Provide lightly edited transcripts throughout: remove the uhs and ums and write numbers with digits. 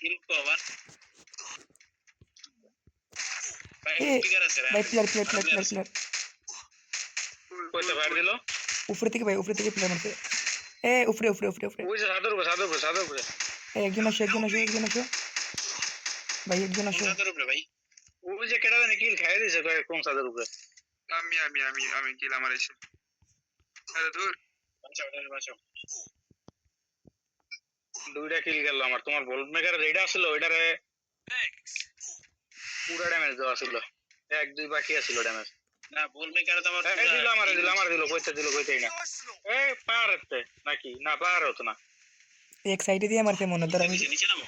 কিল cover ভাই এ speaker আছে ভাই প্লেয়ার কইতে ফায়ার দিল উপরে থেকে প্লেয়ার মারছে। এ উপরে ওই যে সাদর উপরে এই একজন আসো ভাই একজন আসো। সাদর উপরে ভাই ওই যে কেডা জানি কিল খাইয়ে দিছে কোন সাদর উপরে আমি কিল আমার এসে আরে দূর বাঁচাও দুইটা কিল গেল আমার তোমার ভোল্ট মেকার যেটা ছিল ওইটারে পুরো ড্যামেজ দেওয়া ছিল এক দুই বাকি আছিল ড্যামেজ না ভোল্ট মেকার তো আমার দিল কইতেই না এই পার হচ্ছে নাকি না পার হতো না এক সাইডে দিয়ে মারছে মনে ধর আমি নিচে নামো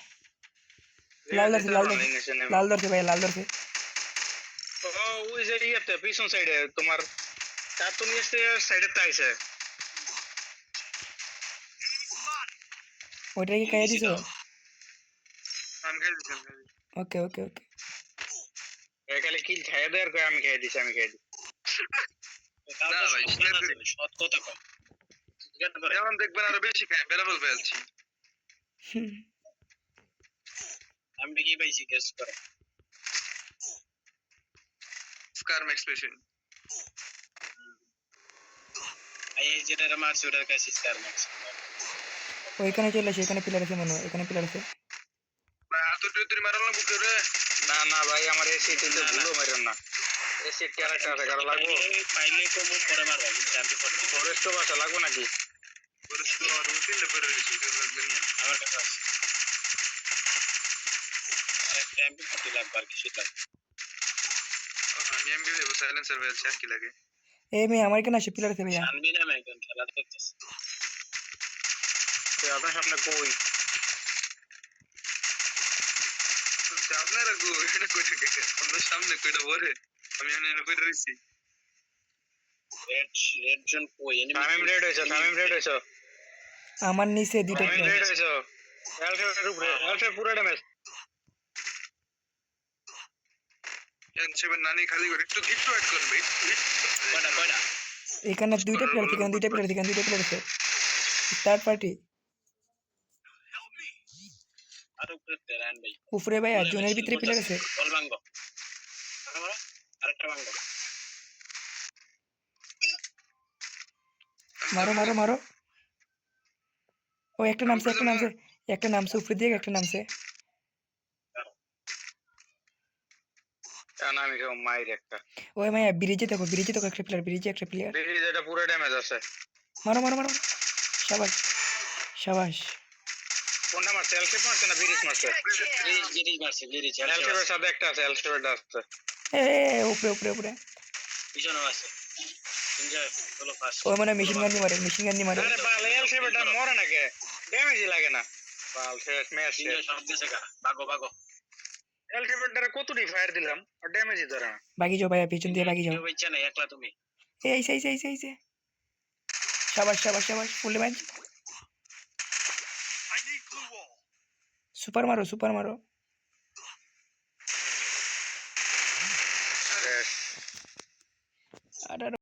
লাল ধরছে ভাই লাল ধরছে। ও ওই যে ইয়াতে পিছন সাইডে তোমার কার্টুন সাইডে তাইছে ওইটা কি খাইয়ে দিছো? আমি খাই দিছি ওকে খালি কিল খাইয়ে দেয় আর কই আমি খাইয়ে দিছি না ভাই সৎ কথা কয় যেমন দেখবেন আরো বেশি খাই বেরাবল ফেলছি আমি কি পাইছি গেস করে স্কার এক্সপ্রেশন এই যেটা মারছে ওটার কাছে স্কার ম্যাক্স ওইখানে চলে আসে, এখানে পিলার আছে মনে হয়, এখানে পিলার আছে। না ভাই আমার এসি তে ভুলো মারেন না এসি ক্যারেক্টার আছে কারো লাগবে পাইলে কম পরে মারবা আমি ফরেস্ট বাসা লাগবে নাকি ফরেস্ট আর রুটিন লে পরে দিছি লাগবে না আমার কাছে আরেকটা এমপি 40 লাগবে আর কিছু লাগবে আমি এমপি দেব সাইলেন্সার ভেল চার কি লাগে এই মেয়ে আমার এখানে আসে পিলার আছে ভাইয়া জানবি না আমি একদম খেলা দেখতেছি তো আপনার সামনে কই আপনারা গো এটা কই থেকে আপনার সামনে কইটা বলে আমি এনে কই রইছি রেড জোন কই এনিমি টাইম রেড হইছে আমার নিচে দুইটা টাইম রেড হইছে এলফের উপরে এলফে পুরো ড্যামেজ এন7 নানি খালি করে একটু অ্যাড করবে কয়টা এখানে দুইটা প্লেয়ার আছে থার্ড পার্টি আর উপরে তেরান ভাই উপরে ভাই জোনের ভিতরে প্লেয়ার আছে বল ভাঙবো আরেকটা ভাঙবো মারো ও একটা নামছে উপরে দিয়ে একটা নামছে আমি কেউ মাইর একটা ওই মাইয়া ব্রিজে দেখো একটা প্লেয়ার ব্রিজে এটা পুরো ড্যামেজ আছে মারো শাবাশ কোনটা মারছে এলশেপ মারছে না ব্রিজ মারছে ব্রিজ এলশেপের সাথে একটা আছে এলশেপের আছে এ উপরে পিছনে আছে এনজয় চলো ফাস্ট ওই মানে মেশিন গান দিয়ে মারে আরে বাল এলশেপটা মরে না কে ড্যামেজই লাগে না বাল শেষ ম্যাচ সব দিছে কা ভাগো এলশেপটারে কতটি ফায়ার দিলাম আর ড্যামেজই ধরে না বাকি যাও ভাইয়া পিছন দিয়ে বাকি যাও ইচ্ছা নাই একলা তুমি এই শাবাশ ফুলে ম্যাচ সুপার মারো আরে